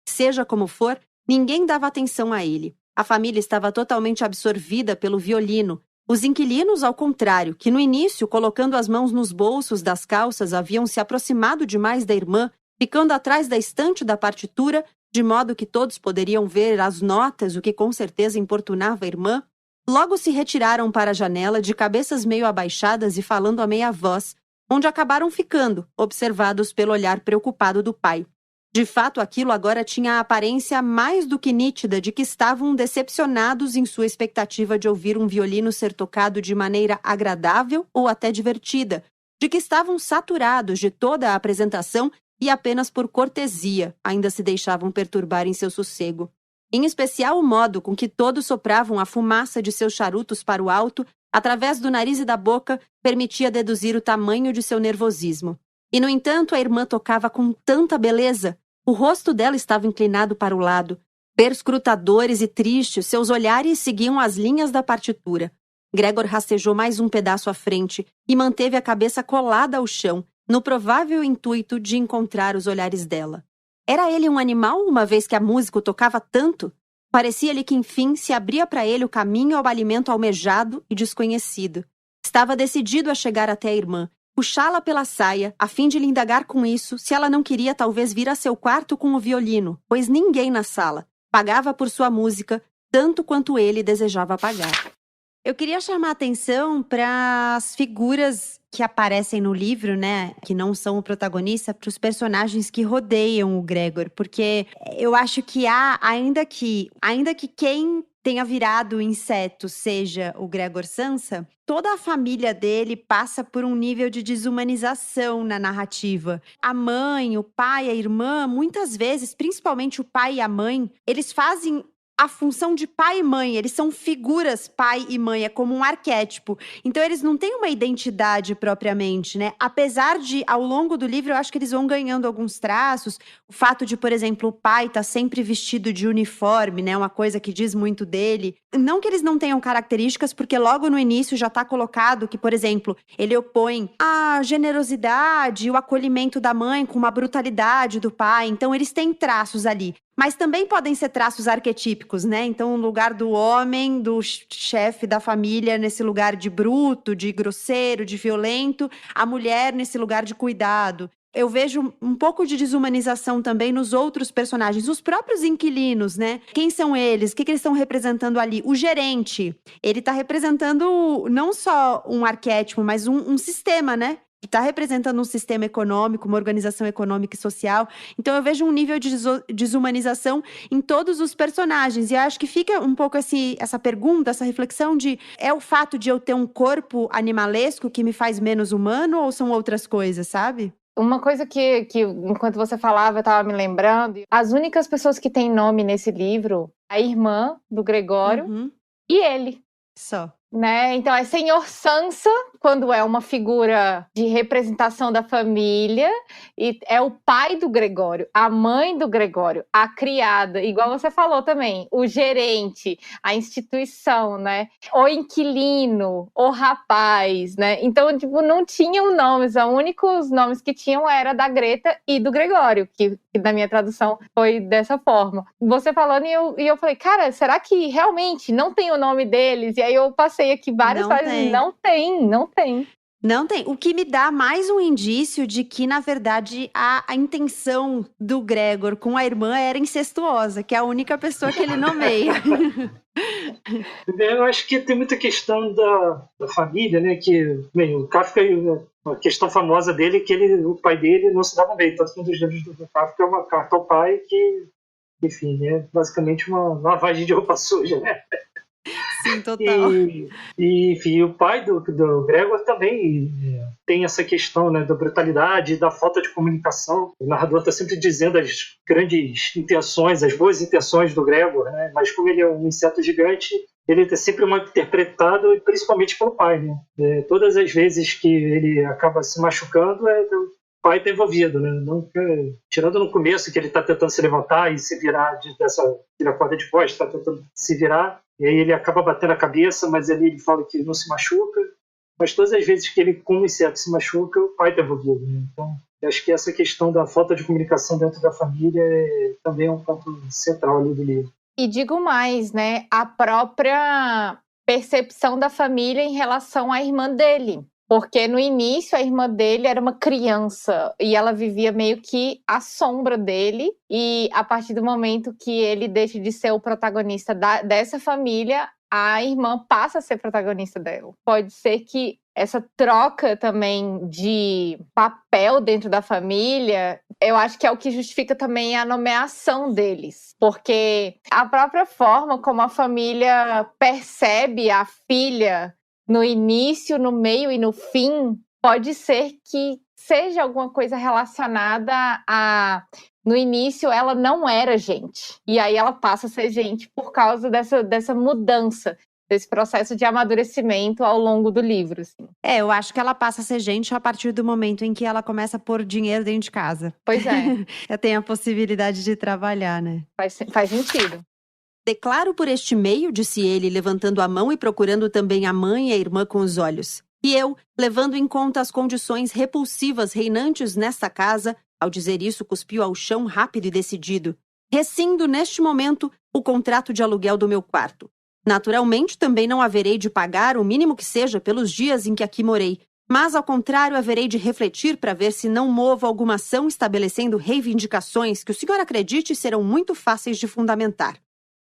Seja como for, ninguém dava atenção a ele. A família estava totalmente absorvida pelo violino. Os inquilinos, ao contrário, que no início, colocando as mãos nos bolsos das calças, haviam se aproximado demais da irmã, ficando atrás da estante da partitura, de modo que todos poderiam ver as notas, o que com certeza importunava a irmã, logo se retiraram para a janela, de cabeças meio abaixadas e falando a meia voz, onde acabaram ficando, observados pelo olhar preocupado do pai. De fato, aquilo agora tinha a aparência mais do que nítida de que estavam decepcionados em sua expectativa de ouvir um violino ser tocado de maneira agradável ou até divertida, de que estavam saturados de toda a apresentação e apenas por cortesia ainda se deixavam perturbar em seu sossego. Em especial o modo com que todos sopravam a fumaça de seus charutos para o alto, através do nariz e da boca, permitia deduzir o tamanho de seu nervosismo. E, no entanto, a irmã tocava com tanta beleza. O rosto dela estava inclinado para o lado. Perscrutadores e tristes, seus olhares seguiam as linhas da partitura. Gregor rastejou mais um pedaço à frente e manteve a cabeça colada ao chão, no provável intuito de encontrar os olhares dela. Era ele um animal, uma vez que a música o tocava tanto? Parecia-lhe que, enfim, se abria para ele o caminho ao alimento almejado e desconhecido. Estava decidido a chegar até a irmã, puxá-la pela saia, a fim de lhe indagar com isso se ela não queria talvez vir a seu quarto com o violino, pois ninguém na sala pagava por sua música tanto quanto ele desejava pagar. Eu queria chamar a atenção para as figuras que aparecem no livro, né, que não são o protagonista, para os personagens que rodeiam o Gregor, porque eu acho que ainda que quem tenha virado inseto seja o Gregor Samsa, toda a família dele passa por um nível de desumanização na narrativa. A mãe, o pai, a irmã, muitas vezes, principalmente o pai e a mãe, eles fazem a função de pai e mãe, eles são figuras pai e mãe, é como um arquétipo. Então eles não têm uma identidade propriamente, né? Apesar de, ao longo do livro, eu acho que eles vão ganhando alguns traços. O fato de, por exemplo, o pai tá sempre vestido de uniforme, né? Uma coisa que diz muito dele. Não que eles não tenham características, porque logo no início já tá colocado que, por exemplo, ele opõe a generosidade, o acolhimento da mãe com uma brutalidade do pai. Então eles têm traços ali. Mas também podem ser traços arquetípicos, né? Então, o lugar do homem, do chefe da família, nesse lugar de bruto, de grosseiro, de violento. A mulher nesse lugar de cuidado. Eu vejo um pouco de desumanização também nos outros personagens. Os próprios inquilinos, né? Quem são eles? O que eles estão representando ali? O gerente, ele está representando não só um arquétipo, mas um sistema, né? Que está representando um sistema econômico, uma organização econômica e social. Então eu vejo um nível de desumanização em todos os personagens. E eu acho que fica um pouco essa pergunta, essa reflexão de é o fato de eu ter um corpo animalesco que me faz menos humano ou são outras coisas, sabe? Uma coisa que enquanto você falava, eu estava me lembrando, as únicas pessoas que têm nome nesse livro, a irmã do Gregório e ele. Só. Né? Então é Senhor Samsa, quando é uma figura de representação da família, e é o pai do Gregório, a mãe do Gregório, a criada, igual você falou também, o gerente, a instituição, né? O inquilino, o rapaz, né? Então, tipo, não tinham nomes, os únicos nomes que tinham era da Greta e do Gregório, que na minha tradução foi dessa forma. Você falando e eu falei, cara, será que realmente não tem o nome deles? E aí eu passei aqui várias páginas, não tem. Não tem. O que me dá mais um indício de que, na verdade, a intenção do Gregor com a irmã era incestuosa, que é a única pessoa que ele nomeia. Eu acho que tem muita questão da família, né? Que, bem, o Kafka, a questão famosa dele é que o pai dele não se dava bem. Tanto que um dos livros do Kafka é uma carta ao pai que, enfim, é basicamente uma lavagem de roupa suja, né? Sim, total. Enfim, o pai do Gregor também tem essa questão, né, da brutalidade, da falta de comunicação. O narrador está sempre dizendo as grandes intenções, as boas intenções do Gregor, né? Mas como ele é um inseto gigante, ele é sempre mal interpretado, principalmente pelo pai, né? Todas as vezes que ele acaba se machucando, o pai está envolvido, né? Tirando no começo que ele está tentando se levantar e se virar ele acorda de costas, está tentando se virar, e aí ele acaba batendo a cabeça, mas ele fala que não se machuca. Mas todas as vezes que ele, como inseto, se machuca, o pai está envolvido, né? Então, eu acho que essa questão da falta de comunicação dentro da família também é um ponto central ali do livro. E digo mais, né? A própria percepção da família em relação à irmã dele. Porque no início a irmã dele era uma criança e ela vivia meio que à sombra dele. E a partir do momento que ele deixa de ser o protagonista dessa família, a irmã passa a ser protagonista dela. Pode ser que essa troca também de papel dentro da família, eu acho que é o que justifica também a nomeação deles. Porque a própria forma como a família percebe a filha no início, no meio e no fim, pode ser que seja alguma coisa relacionada a... No início, ela não era gente. E aí ela passa a ser gente por causa dessa mudança, desse processo de amadurecimento ao longo do livro. Assim. Eu acho que ela passa a ser gente a partir do momento em que ela começa a pôr dinheiro dentro de casa. Pois é. Ela tem a possibilidade de trabalhar, né? Faz sentido. Declaro por este meio, disse ele, levantando a mão e procurando também a mãe e a irmã com os olhos. E eu, levando em conta as condições repulsivas reinantes nesta casa, ao dizer isso, cuspiu ao chão rápido e decidido. Rescindo neste momento o contrato de aluguel do meu quarto. Naturalmente, também não haverei de pagar o mínimo que seja pelos dias em que aqui morei, mas, ao contrário, haverei de refletir para ver se não movo alguma ação estabelecendo reivindicações que o senhor acredite serão muito fáceis de fundamentar.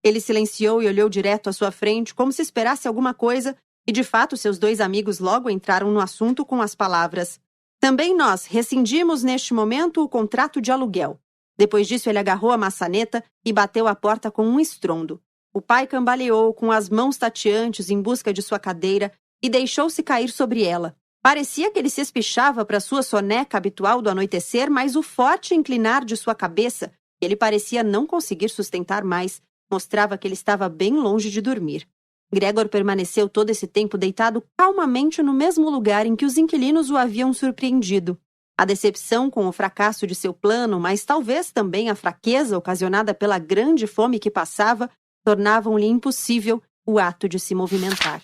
Ele silenciou e olhou direto à sua frente, como se esperasse alguma coisa, e de fato seus 2 amigos logo entraram no assunto com as palavras: "Também nós rescindimos neste momento o contrato de aluguel." Depois disso, ele agarrou a maçaneta e bateu a porta com um estrondo. O pai cambaleou com as mãos tateantes em busca de sua cadeira e deixou-se cair sobre ela. Parecia que ele se espichava para sua soneca habitual do anoitecer, mas o forte inclinar de sua cabeça, que ele parecia não conseguir sustentar mais, mostrava que ele estava bem longe de dormir. Gregor permaneceu todo esse tempo deitado calmamente no mesmo lugar em que os inquilinos o haviam surpreendido. A decepção com o fracasso de seu plano, mas talvez também a fraqueza ocasionada pela grande fome que passava, tornavam-lhe impossível o ato de se movimentar.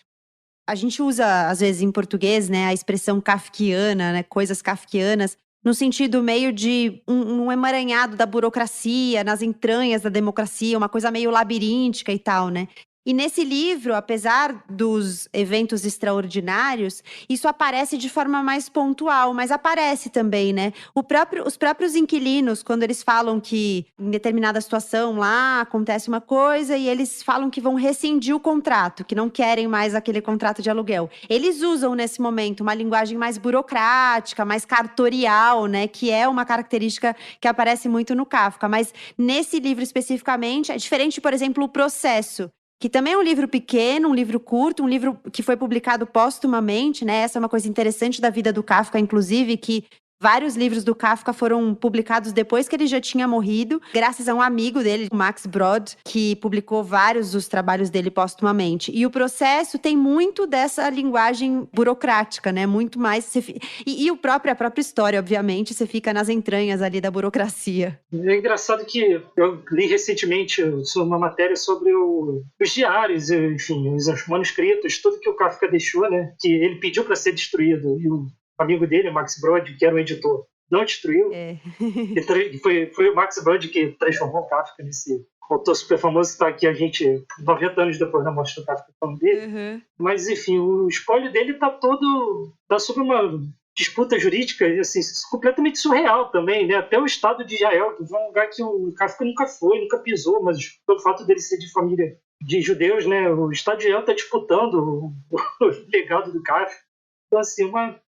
A gente usa, às vezes, em português, né, a expressão kafkiana, né, coisas kafkianas, no sentido meio de um emaranhado da burocracia, nas entranhas da democracia, uma coisa meio labiríntica e tal, né? E nesse livro, apesar dos eventos extraordinários, isso aparece de forma mais pontual, mas aparece também, né? Os próprios inquilinos, quando eles falam que em determinada situação lá acontece uma coisa e eles falam que vão rescindir o contrato, que não querem mais aquele contrato de aluguel. Eles usam nesse momento uma linguagem mais burocrática, mais cartorial, né? Que é uma característica que aparece muito no Kafka. Mas nesse livro especificamente, é diferente, por exemplo, O Processo, que também é um livro pequeno, um livro curto, um livro que foi publicado póstumamente, né? Essa é uma coisa interessante da vida do Kafka, inclusive, que vários livros do Kafka foram publicados depois que ele já tinha morrido, graças a um amigo dele, o Max Brod, que publicou vários dos trabalhos dele póstumamente. E O Processo tem muito dessa linguagem burocrática, né? Muito mais... a própria história, obviamente, você fica nas entranhas ali da burocracia. É engraçado que eu li recentemente uma matéria sobre os diários, enfim, os manuscritos, tudo que o Kafka deixou, né? Que ele pediu para ser destruído. E o amigo dele, Max Brod, que era o editor, não destruiu. Foi o Max Brod que transformou o Kafka nesse autor super famoso que está aqui a gente 90 anos depois da morte do Kafka falando dele. Uhum. Mas, enfim, o espólio dele está sobre uma disputa jurídica assim, completamente surreal também, né? Até o Estado de Israel, que é um lugar que o Kafka nunca foi, nunca pisou, mas pelo fato dele ser de família de judeus, né? O Estado de Israel está disputando o legado do Kafka. Então, assim,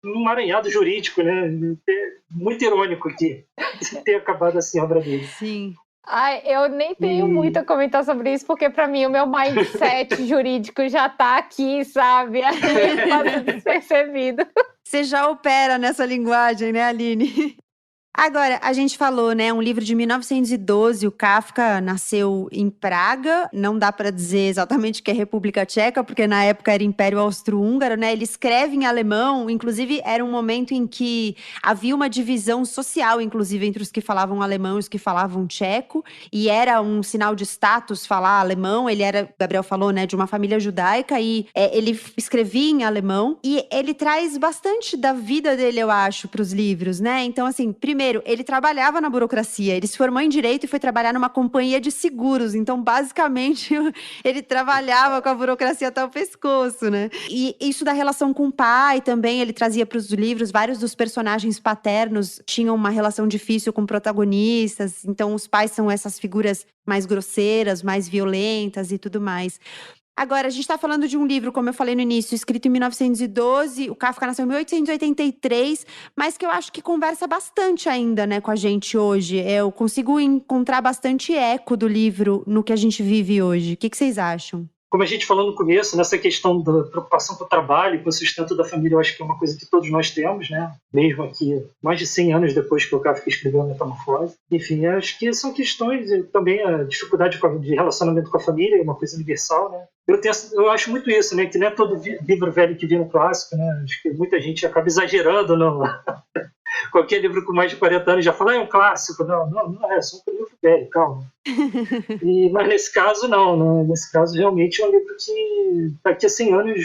um aranhado jurídico, né? Muito irônico aqui ter acabado assim a obra dele. Sim. Ai, eu nem tenho muito a comentar sobre isso, porque pra mim o meu mindset jurídico já tá aqui, sabe? Aí passa despercebido. Você já opera nessa linguagem, né, Aline? Agora, a gente falou, né, um livro de 1912, o Kafka nasceu em Praga, não dá para dizer exatamente que é República Tcheca, porque na época era Império Austro-Húngaro, né, ele escreve em alemão, inclusive era um momento em que havia uma divisão social, inclusive, entre os que falavam alemão e os que falavam tcheco, e era um sinal de status falar alemão, ele era, Gabriel falou, né, de uma família judaica, e ele escrevia em alemão, e ele traz bastante da vida dele, eu acho, para os livros, né, então assim, primeiro, ele trabalhava na burocracia, ele se formou em Direito e foi trabalhar numa companhia de seguros, então basicamente ele trabalhava com a burocracia até o pescoço, né? E isso da relação com o pai também, ele trazia para os livros, vários dos personagens paternos tinham uma relação difícil com protagonistas, então os pais são essas figuras mais grosseiras, mais violentas e tudo mais. Agora, a gente está falando de um livro, como eu falei no início, escrito em 1912, o Kafka nasceu em 1883, mas que eu acho que conversa bastante ainda, né, com a gente hoje. Eu consigo encontrar bastante eco do livro no que a gente vive hoje. O que vocês acham? Como a gente falou no começo, nessa questão da preocupação com o trabalho, com o sustento da família, eu acho que é uma coisa que todos nós temos, né? Mesmo aqui, mais de 100 anos depois que o Kafka escreveu a Metamorfose. Enfim, acho que são questões, também a dificuldade de relacionamento com a família, é uma coisa universal, né? Eu acho muito isso, né? Que não é todo livro velho que vira um clássico, né? Acho que muita gente acaba exagerando, não. Qualquer livro com mais de 40 anos já fala, é um clássico. Não é só um livro velho, calma. Mas nesse caso, não, né? Nesse caso, realmente é um livro que daqui a 100 anos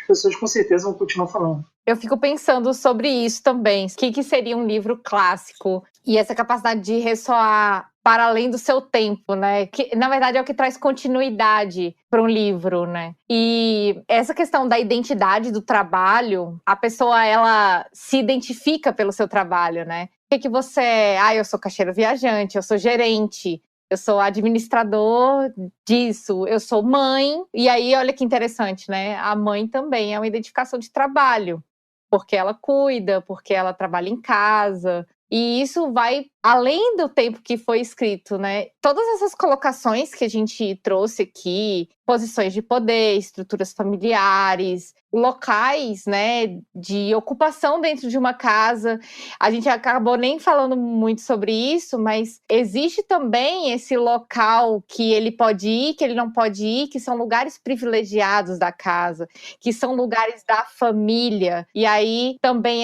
as pessoas com certeza vão continuar falando. Eu fico pensando sobre isso também. O que seria um livro clássico? E essa capacidade de ressoar para além do seu tempo, né? Que, na verdade, é o que traz continuidade para um livro, né? E essa questão da identidade do trabalho, a pessoa, ela se identifica pelo seu trabalho, né? O que você é? Eu sou caixeiro viajante, eu sou gerente, eu sou administrador disso, eu sou mãe. E aí, olha que interessante, né? A mãe também é uma identificação de trabalho, porque ela cuida, porque ela trabalha em casa. E isso vai além do tempo que foi escrito, né? Todas essas colocações que a gente trouxe aqui, posições de poder, estruturas familiares, locais, né, de ocupação dentro de uma casa. A gente acabou nem falando muito sobre isso, mas existe também esse local que ele pode ir, que ele não pode ir, que são lugares privilegiados da casa, que são lugares da família. E aí também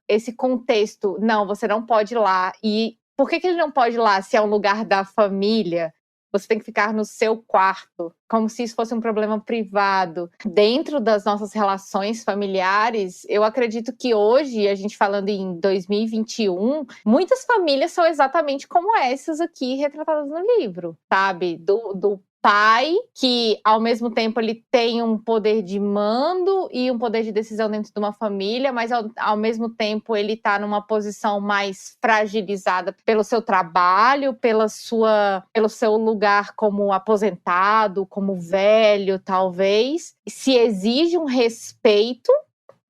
esse contexto, não, você não pode ir lá. E por que ele não pode ir lá se é um lugar da família? Você tem que ficar no seu quarto, como se isso fosse um problema privado. Dentro das nossas relações familiares, eu acredito que hoje, a gente falando em 2021, muitas famílias são exatamente como essas aqui retratadas no livro, sabe? Do pai, que ao mesmo tempo ele tem um poder de mando e um poder de decisão dentro de uma família, mas ao mesmo tempo ele está numa posição mais fragilizada pelo seu trabalho, pelo seu lugar como aposentado, como velho, talvez. Se exige um respeito,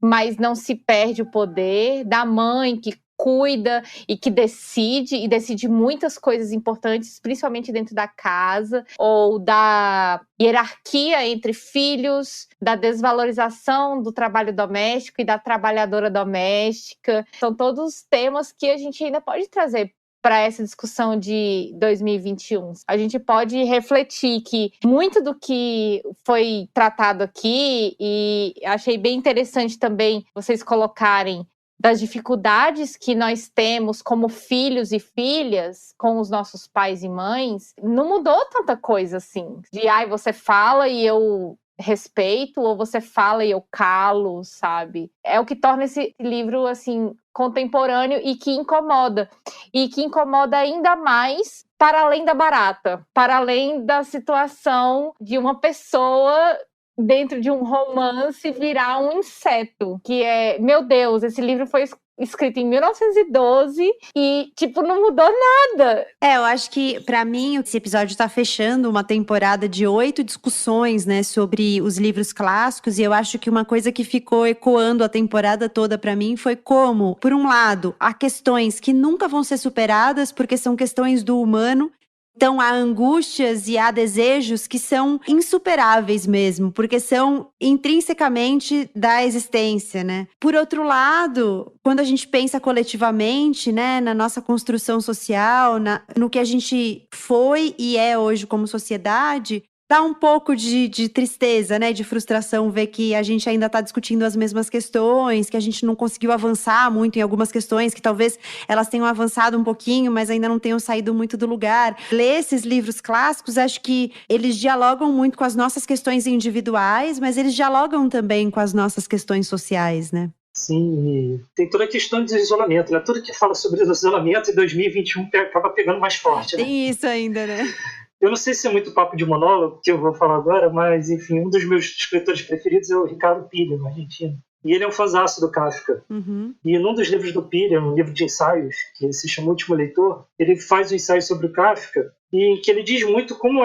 mas não se perde o poder da mãe que cuida e que decide muitas coisas importantes, principalmente dentro da casa, ou da hierarquia entre filhos, da desvalorização do trabalho doméstico e da trabalhadora doméstica. São todos temas que a gente ainda pode trazer para essa discussão de 2021. A gente pode refletir que muito do que foi tratado aqui, e achei bem interessante também vocês colocarem das dificuldades que nós temos como filhos e filhas com os nossos pais e mães, não mudou tanta coisa assim. De, você fala e eu respeito, ou você fala e eu calo, sabe? É o que torna esse livro, assim, contemporâneo e que incomoda. E que incomoda ainda mais para além da barata, para além da situação de uma pessoa dentro de um romance virar um inseto, que é, meu Deus, esse livro foi escrito em 1912 e, tipo, não mudou nada. Eu acho que, pra mim, esse episódio tá fechando uma temporada de 8 discussões, né, sobre os livros clássicos, e eu acho que uma coisa que ficou ecoando a temporada toda pra mim foi como, por um lado, há questões que nunca vão ser superadas porque são questões do humano. Então, há angústias e há desejos que são insuperáveis mesmo, porque são intrinsecamente da existência, né? Por outro lado, quando a gente pensa coletivamente, né, na nossa construção social, no que a gente foi e é hoje como sociedade, dá um pouco de tristeza, né, de frustração ver que a gente ainda está discutindo as mesmas questões, que a gente não conseguiu avançar muito em algumas questões, que talvez elas tenham avançado um pouquinho, mas ainda não tenham saído muito do lugar. Ler esses livros clássicos, acho que eles dialogam muito com as nossas questões individuais, mas eles dialogam também com as nossas questões sociais, né? Sim, tem toda a questão do isolamento, né? Tudo que fala sobre o isolamento em 2021 acaba pegando mais forte, né? Tem isso ainda, né? Eu não sei se é muito papo de monólogo que eu vou falar agora, mas, enfim, um dos meus escritores preferidos é o Ricardo Pilha, argentino. E ele é um fãzaço do Kafka. Uhum. E num dos livros do Pilha, um livro de ensaios, que se chama O Último Leitor, ele faz um ensaio sobre o Kafka, e que ele diz muito como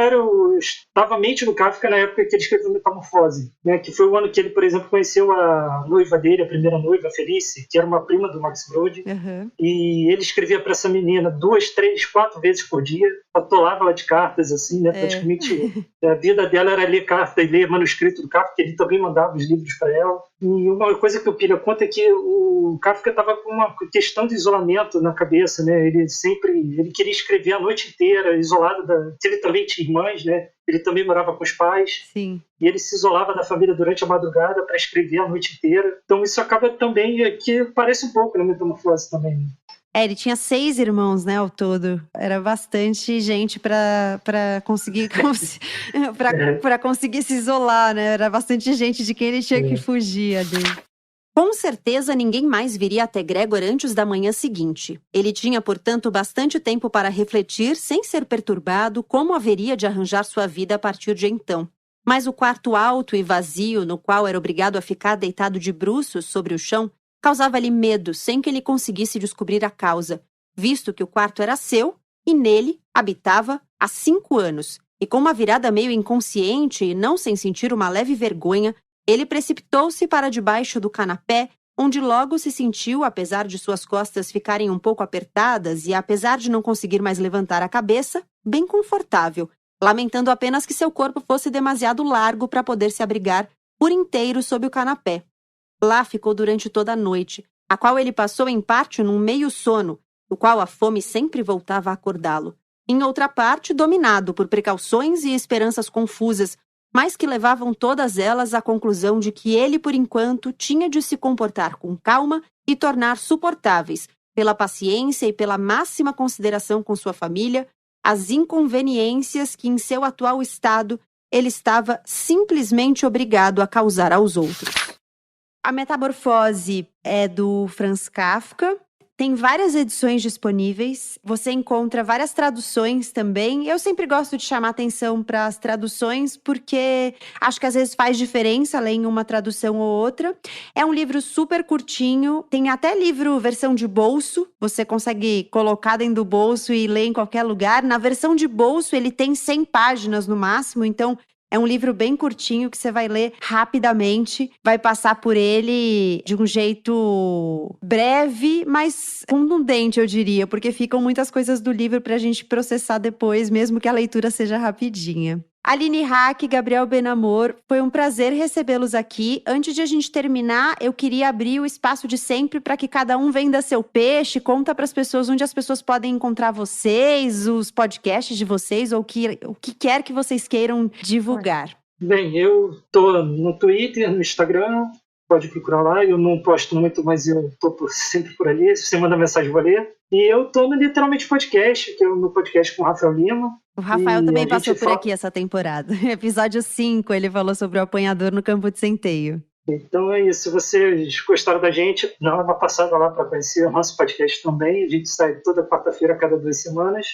estava a mente do Kafka na época que ele escreveu Metamorfose, né? Que foi o ano que ele, por exemplo, conheceu a noiva dele, a primeira noiva, Felice, que era uma prima do Max Brod. Uhum. E ele escrevia para essa menina 2, 3, 4 vezes por dia, atolava ela de cartas, assim, né? Praticamente a vida dela era ler carta e ler manuscrito do Kafka, que ele também mandava os livros para ela. E uma coisa que o Pilha conta é que o Kafka estava com uma questão de isolamento na cabeça, né? Ele queria escrever a noite inteira, isolado ele também tinha irmãs, né? Ele também morava com os pais. Sim. E ele se isolava da família durante a madrugada para escrever a noite inteira. Então isso acaba também, que parece um pouco na Metamorfose também. Ele tinha 6 irmãos, né, ao todo. Era bastante gente para conseguir para conseguir se isolar, né? Era bastante gente de quem ele tinha que fugir dele. Com certeza, ninguém mais viria até Gregor antes da manhã seguinte. Ele tinha, portanto, bastante tempo para refletir, sem ser perturbado, como haveria de arranjar sua vida a partir de então. Mas o quarto alto e vazio, no qual era obrigado a ficar deitado de bruços sobre o chão, causava-lhe medo sem que ele conseguisse descobrir a causa, visto que o quarto era seu e nele habitava há 5 anos, e com uma virada meio inconsciente e não sem sentir uma leve vergonha, ele precipitou-se para debaixo do canapé, onde logo se sentiu, apesar de suas costas ficarem um pouco apertadas e apesar de não conseguir mais levantar a cabeça, bem confortável, lamentando apenas que seu corpo fosse demasiado largo para poder se abrigar por inteiro sob o canapé. Lá ficou durante toda a noite, a qual ele passou em parte num meio sono, do qual a fome sempre voltava a acordá-lo. Em outra parte, dominado por precauções e esperanças confusas, mas que levavam todas elas à conclusão de que ele, por enquanto, tinha de se comportar com calma e tornar suportáveis, pela paciência e pela máxima consideração com sua família, as inconveniências que, em seu atual estado, ele estava simplesmente obrigado a causar aos outros. A Metamorfose é do Franz Kafka. Tem várias edições disponíveis, você encontra várias traduções também. Eu sempre gosto de chamar atenção para as traduções, porque acho que às vezes faz diferença ler em uma tradução ou outra. É um livro super curtinho, tem até livro versão de bolso, você consegue colocar dentro do bolso e ler em qualquer lugar. Na versão de bolso ele tem 100 páginas no máximo, então é um livro bem curtinho que você vai ler rapidamente, vai passar por ele de um jeito breve, mas contundente, eu diria, porque ficam muitas coisas do livro pra gente processar depois, mesmo que a leitura seja rapidinha. Aline Hack, Gabriel Benamor, foi um prazer recebê-los aqui. Antes de a gente terminar, eu queria abrir o espaço de sempre para que cada um venda seu peixe, conta para as pessoas onde as pessoas podem encontrar vocês, os podcasts de vocês, ou o que quer que vocês queiram divulgar. Bem, eu tô no Twitter, no Instagram, pode procurar lá. Eu não posto muito, mas eu tô sempre por ali. Se você manda mensagem, eu vou ler. E eu tô no Literalmente Podcast, que é o meu podcast com o Rafael Lima. O Rafael também passou por aqui essa temporada. Episódio 5, ele falou sobre o apanhador no Campo de Centeio. Então é isso. Se vocês gostaram da gente, dá uma passada lá para conhecer o nosso podcast também. A gente sai toda quarta-feira, a cada 2 semanas.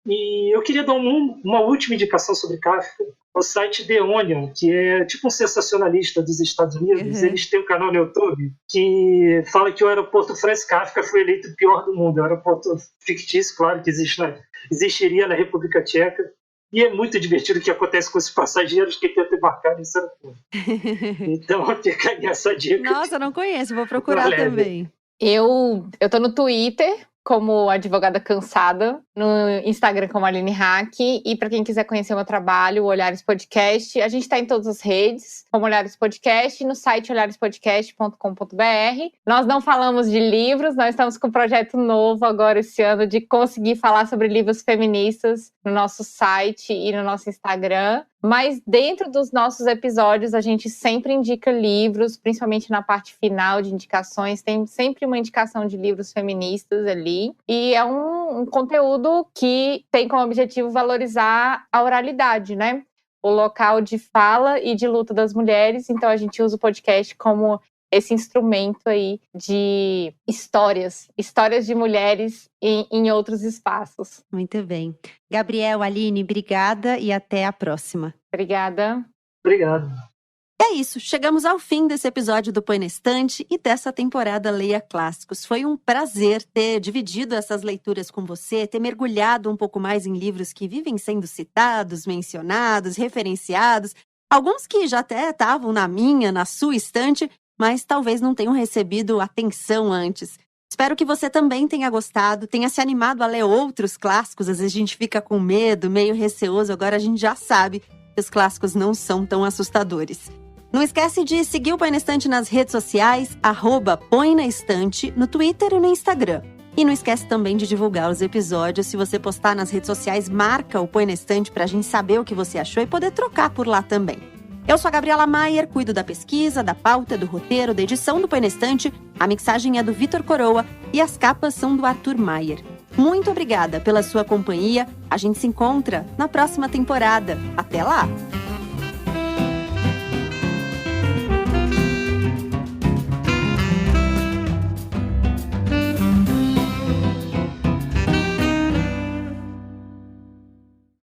E eu queria dar uma última indicação sobre Kafka. O site The Onion, que é tipo um sensacionalista dos Estados Unidos. Eles têm um canal no YouTube que fala que o aeroporto Franz Kafka foi eleito o pior do mundo. É um aeroporto fictício, claro, que existiria na República Tcheca. E é muito divertido o que acontece com os passageiros que tentam embarcar nesse aeroporto. Então fica aí essa dica. Nossa, não conheço, vou procurar também. Eu tô no Twitter como Advogada Cansada, no Instagram como Aline Hack, e para quem quiser conhecer o meu trabalho, o Olhares Podcast, a gente está em todas as redes, como Olhares Podcast, no site olharespodcast.com.br. Nós não falamos de livros, nós estamos com um projeto novo agora esse ano de conseguir falar sobre livros feministas no nosso site e no nosso Instagram. Mas dentro dos nossos episódios, a gente sempre indica livros, principalmente na parte final de indicações. Tem sempre uma indicação de livros feministas ali. E é um conteúdo que tem como objetivo valorizar a oralidade, né? O local de fala e de luta das mulheres. Então, a gente usa o podcast como esse instrumento aí de histórias de mulheres em outros espaços. Muito bem. Gabriel, Aline, obrigada e até a próxima. Obrigada. Obrigado. É isso, chegamos ao fim desse episódio do Põe na Estante e dessa temporada Leia Clássicos. Foi um prazer ter dividido essas leituras com você, ter mergulhado um pouco mais em livros que vivem sendo citados, mencionados, referenciados, alguns que já até estavam na sua estante, mas talvez não tenham recebido atenção antes. Espero que você também tenha gostado, tenha se animado a ler outros clássicos. Às vezes a gente fica com medo, meio receoso, agora a gente já sabe que os clássicos não são tão assustadores. Não esquece de seguir o Põe na Estante nas redes sociais, @Põe na Estante, no Twitter e no Instagram. E não esquece também de divulgar os episódios. Se você postar nas redes sociais, marca o Põe na Estante pra gente saber o que você achou e poder trocar por lá também. Eu sou a Gabriela Maier, cuido da pesquisa, da pauta, do roteiro, da edição do Põe na Estante. A mixagem é do Vitor Coroa e as capas são do Arthur Maier. Muito obrigada pela sua companhia. A gente se encontra na próxima temporada. Até lá!